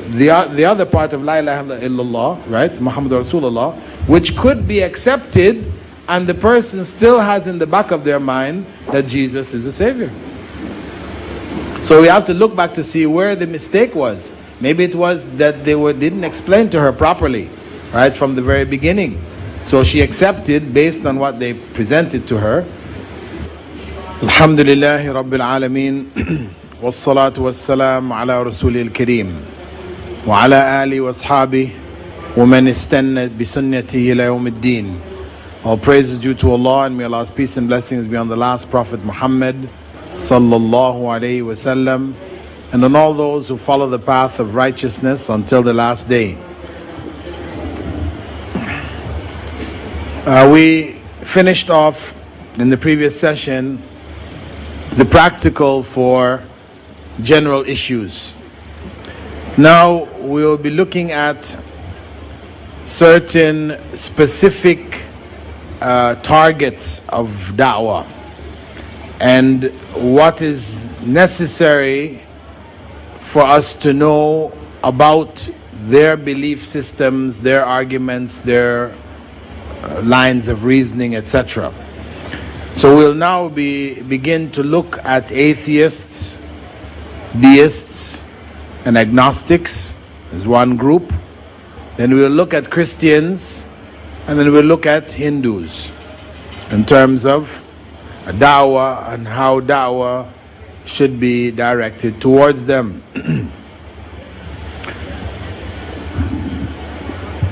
[SPEAKER 1] the other part of La ilaha illallah, right? Muhammad Rasulullah, which could be accepted, and the person still has in the back of their mind that Jesus is the Savior. So we have to look back to see where the mistake was. Maybe it was that they didn't explain to her properly, right, from the very beginning. So she accepted based on what they presented to her. Alhamdulillahi Rabbil Alameen. Wassalatu wassalam ala Rasulil Kareem. Wa ala ali wa ashabi. Wa man istannad bi sunnatihi ila yawmiddin. All praise is due to Allah, and may Allah's peace and blessings be on the last Prophet Muhammad sallallahu alayhi wa sallam, and on all those who follow the path of righteousness until the last day. We finished off in the previous session the practical for general issues. Now we will be looking at certain specific targets of da'wah and what is necessary for us to know about their belief systems, their arguments, their lines of reasoning, etc. So we'll now begin to look at atheists, deists, and agnostics as one group. Then we'll look at Christians, and then we'll look at Hindus in terms of da'wah and how da'wah should be directed towards them.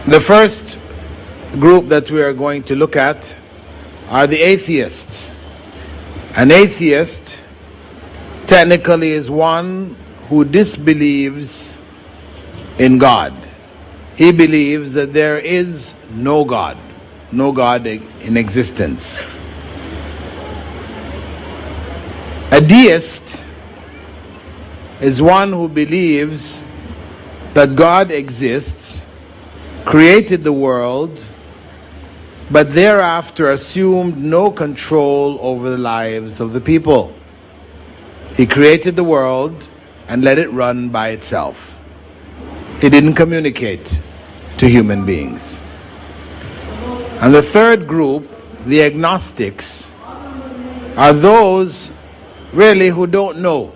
[SPEAKER 1] The first group that we are going to look at are the atheists. An atheist technically is one who disbelieves in God. He believes that there is no God in existence. A deist is one who believes that God exists, created the world, but thereafter assumed no control over the lives of the people. He created the world and let it run by itself. He didn't communicate to human beings. And the third group, the agnostics, are those really who don't know,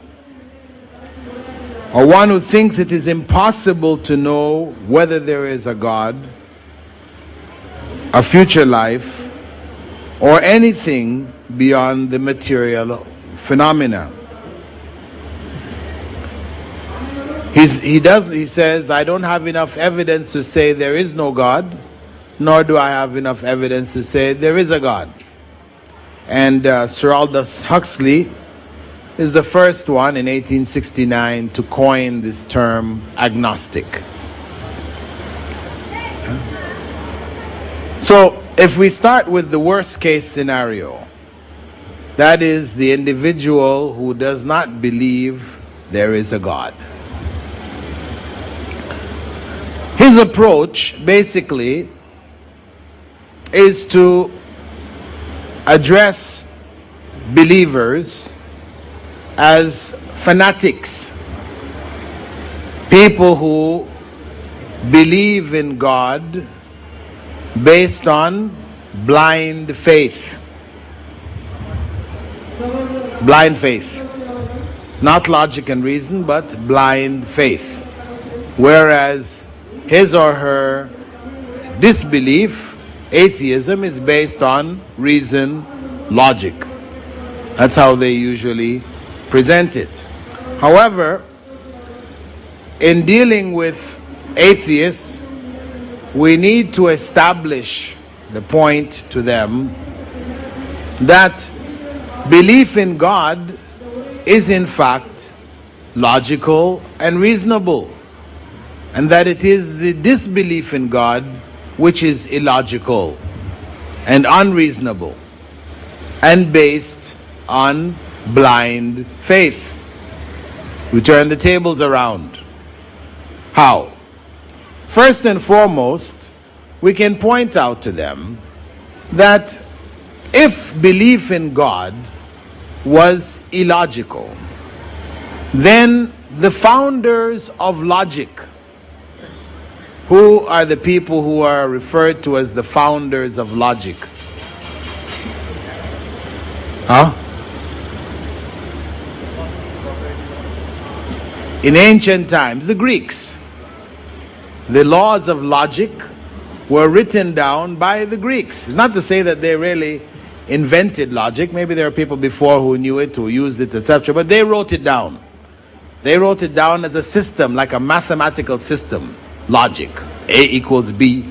[SPEAKER 1] or one who thinks it is impossible to know whether there is a God, a future life, or anything beyond the material phenomena. He says, I don't have enough evidence to say there is no God, nor do I have enough evidence to say there is a God. And Sir Aldous Huxley is the first one in 1869 to coin this term agnostic. So if we start with the worst case scenario, that is the individual who does not believe there is a God. His approach basically is to address believers as fanatics, people who believe in God based on blind faith. Blind faith. Not logic and reason, but blind faith. Whereas his or her disbelief, atheism, is based on reason, logic. That's how they usually present it. However, in dealing with atheists, we need to establish the point to them that belief in God is in fact logical and reasonable, and that it is the disbelief in God which is illogical and unreasonable and based on blind faith. We turn the tables around. How? First and foremost, we can point out to them that if belief in God was illogical, then the founders of logic, who are the people who are referred to as the founders of logic? In ancient times, the Greeks. The laws of logic were written down by the Greeks. It's not to say that they really invented logic. Maybe there are people before who knew it, who used it, etc. But they wrote it down. They wrote it down as a system, like a mathematical system. Logic. A equals B.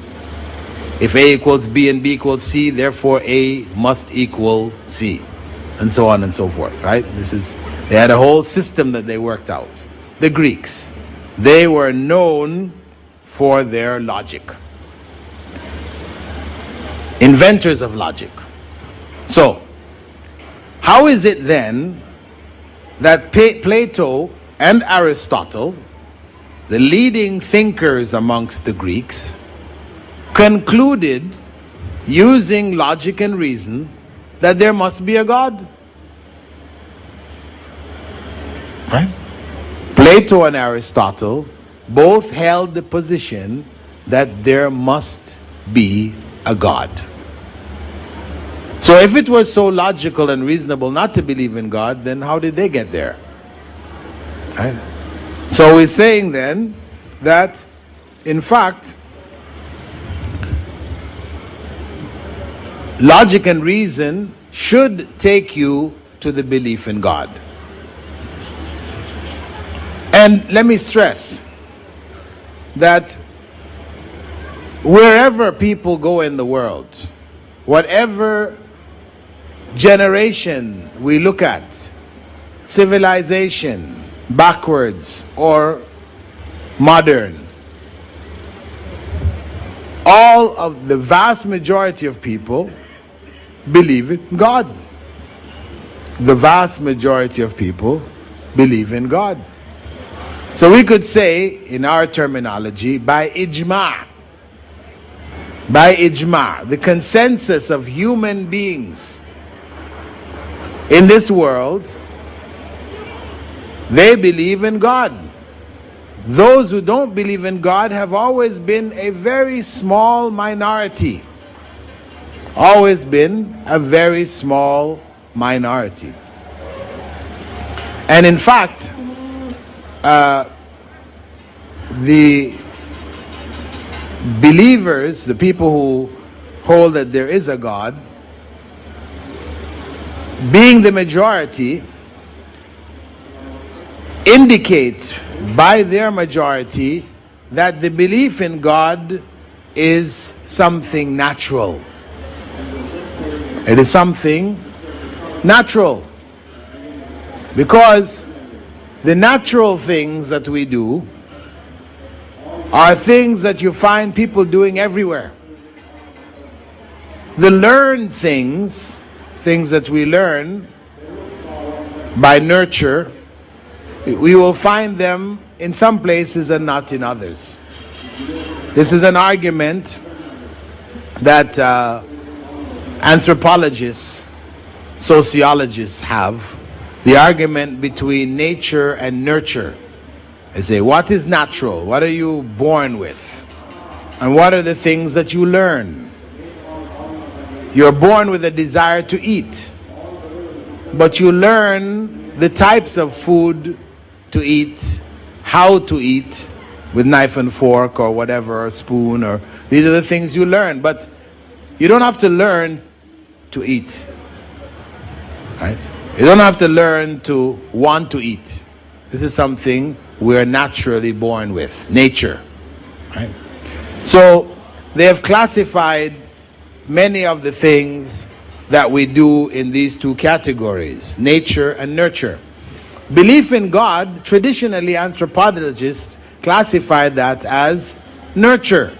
[SPEAKER 1] If A equals B and B equals C, therefore A must equal C. And so on and so forth, right? They had a whole system that they worked out. The Greeks. They were known for their logic. Inventors of logic. So, how is it then that Plato and Aristotle, the leading thinkers amongst the Greeks, concluded, using logic and reason, that there must be a God? Right? Plato and Aristotle both held the position that there must be a God. So if it was so logical and reasonable not to believe in God, then how did they get there? Right? So we're saying then that, in fact, logic and reason should take you to the belief in God. And let me stress that wherever people go in the world, whatever generation we look at, civilization, backwards or modern, all of the vast majority of people believe in God. The vast majority of people believe in God. So we could say, in our terminology, by ijma', by ijma', the consensus of human beings in this world, they believe in God. Those who don't believe in God have always been a very small minority. Always been a very small minority. And in fact, the believers, the people who hold that there is a God, being the majority, indicate by their majority that the belief in God is something natural. It is something natural. Because the natural things that we do are things that you find people doing everywhere. The learned things, things that we learn by nurture, we will find them in some places and not in others. This is an argument that anthropologists, sociologists have. The argument between nature and nurture. They say, what is natural? What are you born with? And what are the things that you learn? You're born with a desire to eat, but you learn the types of food to eat, how to eat, with knife and fork or whatever, or spoon, or these are the things you learn. But you don't have to learn to eat, right? You don't have to learn to want to eat. This is something we're naturally born with, nature, right? So they have classified many of the things that we do in these two categories, nature and nurture. Belief in God, traditionally anthropologists classify that as nurture.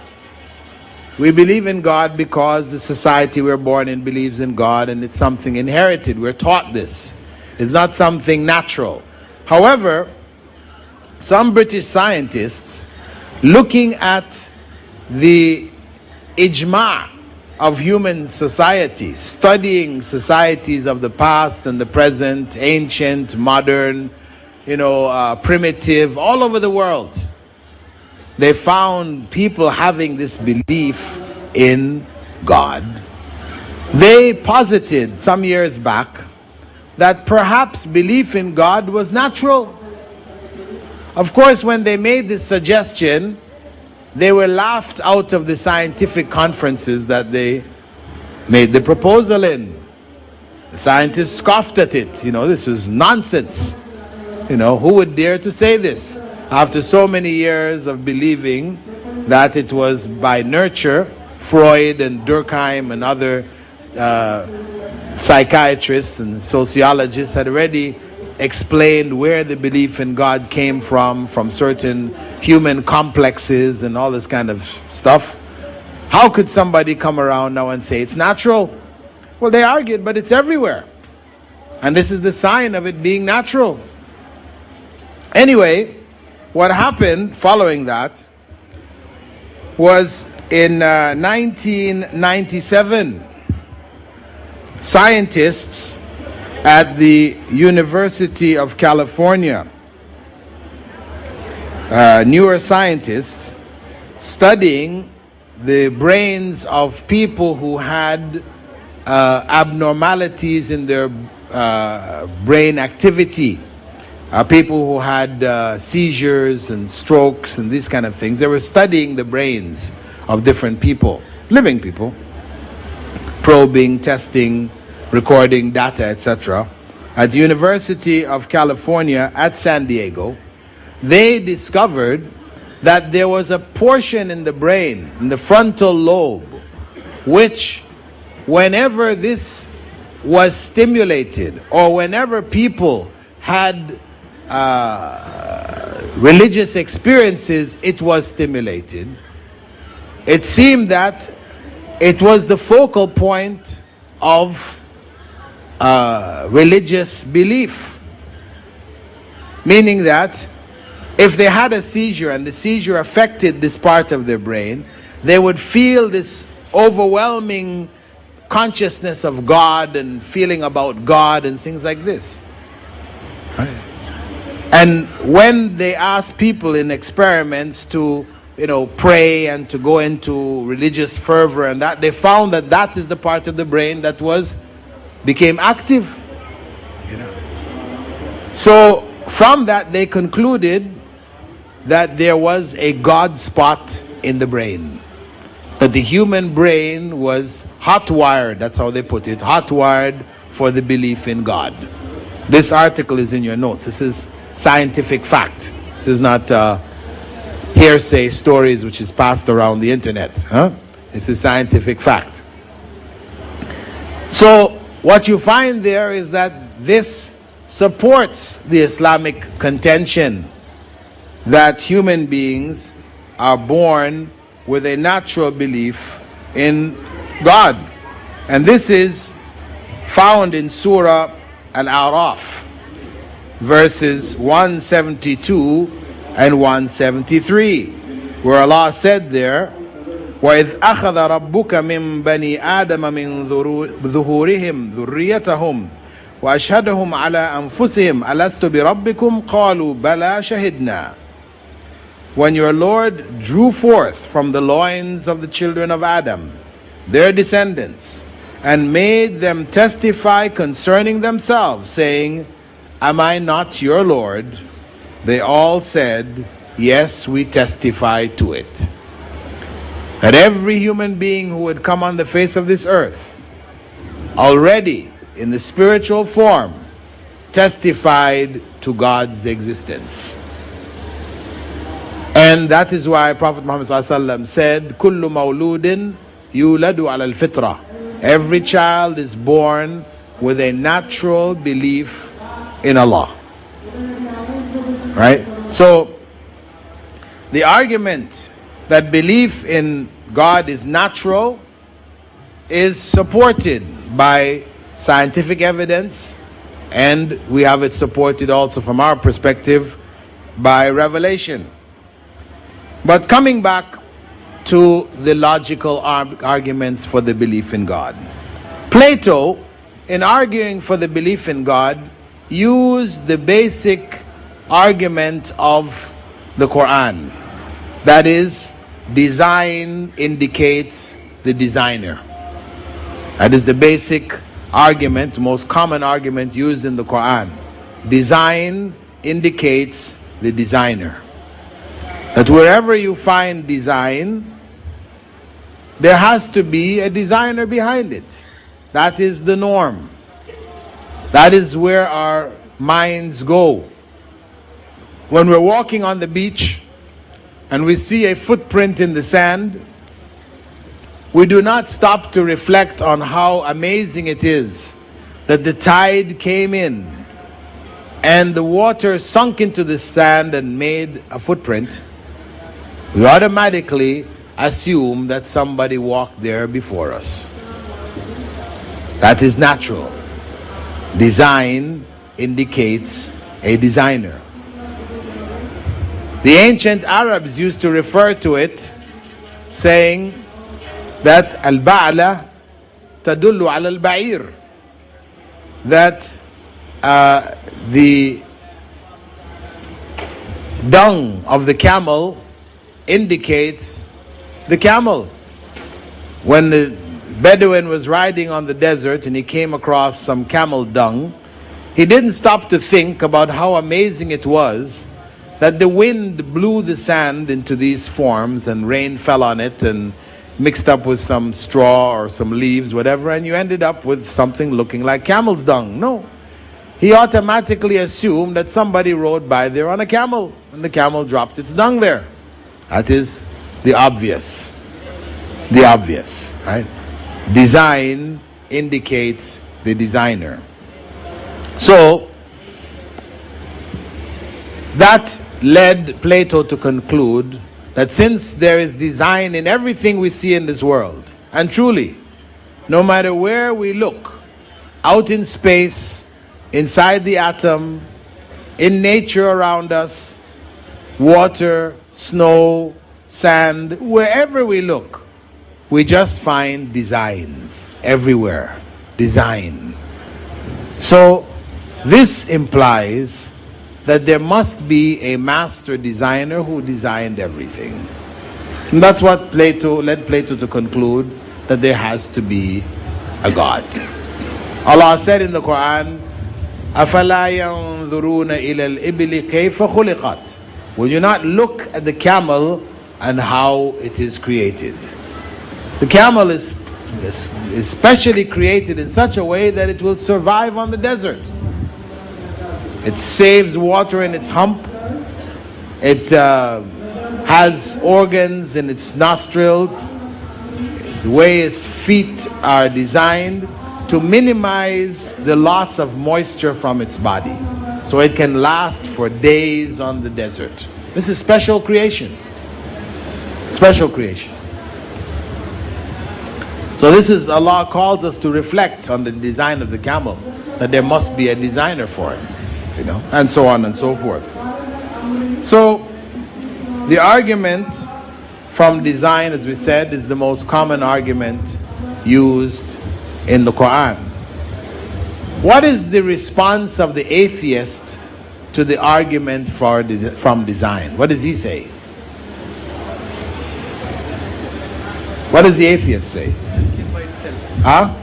[SPEAKER 1] We believe in God because the society we're born in believes in God, and it's something inherited. We're taught this. It's not something natural. However, some British scientists, looking at the ijma' of human society, studying societies of the past and the present, ancient, modern, primitive, all over the world, they found people having this belief in God. They posited some years back that perhaps belief in God was natural. Of course, when they made this suggestion, they were laughed out of the scientific conferences that they made the proposal in. The scientists scoffed at it. This was nonsense. Who would dare to say this? After so many years of believing that it was by nurture, Freud and Durkheim and other psychiatrists and sociologists had already explained where the belief in God came from certain human complexes and all this kind of stuff. How could somebody come around now and say it's natural? Well, they argued, but it's everywhere. And this is the sign of it being natural. Anyway, what happened following that was in 1997, scientists at the University of California, neuroscientists studying the brains of people who had abnormalities in their brain activity, people who had seizures and strokes and these kind of things. They were studying the brains of different people, living people, probing, testing, recording data, etc. At the University of California at San Diego, they discovered that there was a portion in the brain, in the frontal lobe, which whenever this was stimulated, or whenever people had religious experiences, it was stimulated. It seemed that it was the focal point of religious belief, meaning that if they had a seizure and the seizure affected this part of their brain, they would feel this overwhelming consciousness of God and feeling about God and things like this. Right? And when they ask people in experiments to, pray and to go into religious fervor and that, they found that that is the part of the brain that became active. So from that they concluded that there was a God spot in the brain. That the human brain was hot-wired, that's how they put it, hot-wired for the belief in God. This article is in your notes. This is scientific fact. This is not hearsay stories which is passed around the internet. This is scientific fact. So what you find there is that this supports the Islamic contention that human beings are born with a natural belief in God. And this is found in Surah Al-A'raf, verses 172 and 173, where Allah said there, وَإِذْ أَخَذَ رَبُّكَ مِنْ بَنِي آدَمَ مِنْ ظُهُورِهِمْ ذُرِّيَّتَهُمْ وَأَشْهَدَهُمْ عَلَىٰ أَنفُسِهِمْ أَلَسْتُ بِرَبِّكُمْ قَالُوا بَلَى شَهِدْنَا. When your Lord drew forth from the loins of the children of Adam their descendants and made them testify concerning themselves, saying, Am I not your Lord? They all said, Yes, we testify to it. That every human being who would come on the face of this earth, already in the spiritual form, testified to God's existence. And that is why Prophet Muhammad ﷺ said, Kullu mawludin yuladu ala al-fitra. Every child is born with a natural belief in Allah. Right? So, the argument that belief in God is natural is supported by scientific evidence, and we have it supported also from our perspective by revelation. But coming back to the logical arguments for the belief in God, Plato, in arguing for the belief in God, used the basic argument of the Quran. That is, design indicates the designer. That is the basic argument, most common argument used in the Quran. Design indicates the designer. That wherever you find design, there has to be a designer behind it. That is the norm. That is where our minds go. When we're walking on the beach and we see a footprint in the sand, we do not stop to reflect on how amazing it is that the tide came in and the water sunk into the sand and made a footprint. We automatically assume that somebody walked there before us. That is natural. Design indicates a designer. The ancient Arabs used to refer to it saying that al-ba'la tadullu ala al-ba'ir, that the dung of the camel indicates the camel. When the Bedouin was riding on the desert and he came across some camel dung, he didn't stop to think about how amazing it was that the wind blew the sand into these forms and rain fell on it and mixed up with some straw or some leaves, whatever, and you ended up with something looking like camel's dung. No. He automatically assumed that somebody rode by there on a camel and the camel dropped its dung there. That is the obvious. The obvious, right? Design indicates the designer. So, that led Plato to conclude that since there is design in everything we see in this world, and truly, no matter where we look, out in space, inside the atom, in nature around us, water, snow, sand, wherever we look, we just find designs everywhere. Design. So this implies that there must be a master designer who designed everything. And that's what led Plato to conclude that there has to be a God. Allah said in the Quran, أَفَلَا يَنظُرُونَ إِلَى الْإِبِلِ كَيْفَ خُلِقَتْ. Will you not look at the camel and how it is created? The camel is specially created in such a way that it will survive on the desert. It saves water in its hump. It has organs in its nostrils. The way its feet are designed to minimize the loss of moisture from its body, so it can last for days on the desert. This is special creation. Special creation. So this is, Allah calls us to reflect on the design of the camel, that there must be a designer for it, you know, and so on and so forth. So the argument from design, as we said, is the most common argument used in the Quran. What is the response of the atheist to the argument from design? What does he say? What does the atheist say? Huh?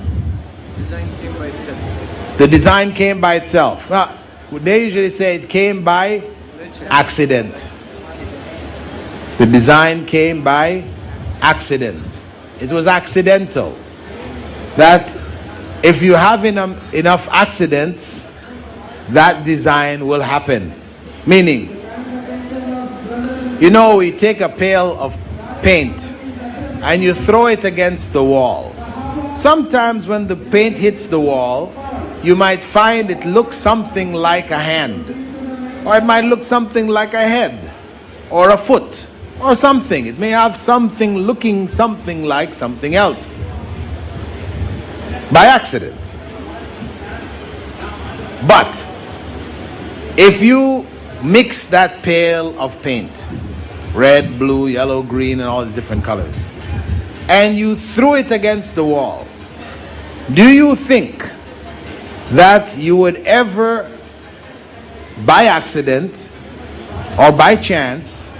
[SPEAKER 2] Design came by itself.
[SPEAKER 1] The design came by itself. They usually say it came by accident. The design came by accident. It was accidental. That if you have enough accidents, that design will happen. Meaning, you know, you take a pail of paint and you throw it against the wall. Sometimes when the paint hits the wall, you might find it looks something like a hand, or it might look something like a head, or a foot, or something. It may have something looking something like something else. By accident. But if you mix that pail of paint, red, blue, yellow, green, and all these different colors, and you threw it against the wall, do you think that you would ever, by accident or by chance,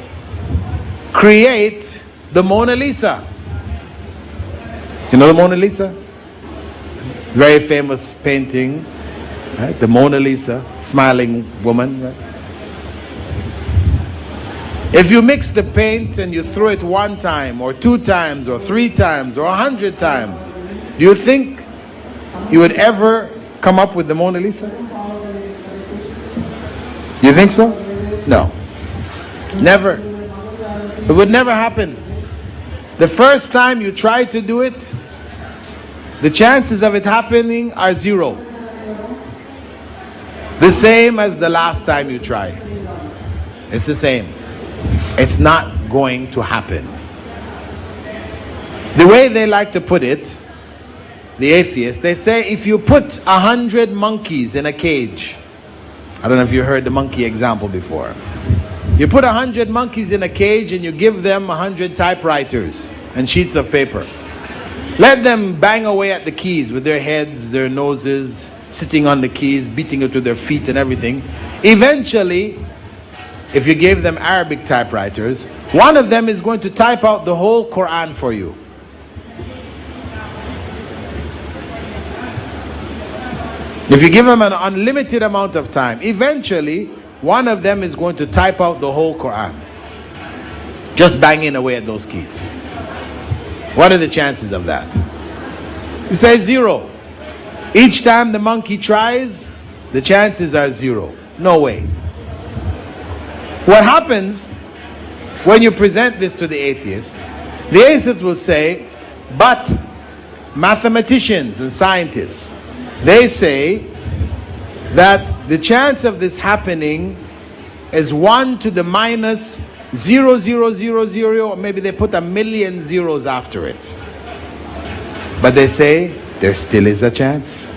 [SPEAKER 1] create the Mona Lisa? You know the Mona Lisa? Very famous painting, right? The Mona Lisa, smiling woman. Right? If you mix the paint and you throw it one time, or 2 times, or 3 times, or 100 times, do you think you would ever come up with the Mona Lisa? Do you think so? No. Never. It would never happen. The first time you try to do it, the chances of it happening are 0. The same as the last time you try. It's the same. It's not going to happen. The way they like to put it, the atheists, they say if you put 100 monkeys in a cage, I don't know if you heard the monkey example before. You put 100 monkeys in a cage and you give them 100 typewriters and sheets of paper. Let them bang away at the keys with their heads, their noses, sitting on the keys, beating it with their feet and everything. Eventually, if you gave them Arabic typewriters, one of them is going to type out the whole Quran for you. If you give them an unlimited amount of time, eventually one of them is going to type out the whole Quran. Just banging away at those keys. What are the chances of that? You say 0. Each time the monkey tries, the chances are 0. No way. What happens when you present this to the atheist? The atheist will say, but mathematicians and scientists, they say that the chance of this happening is 1 to the minus 0.000, or maybe they put 1,000,000 zeros after it. But they say there still is a chance.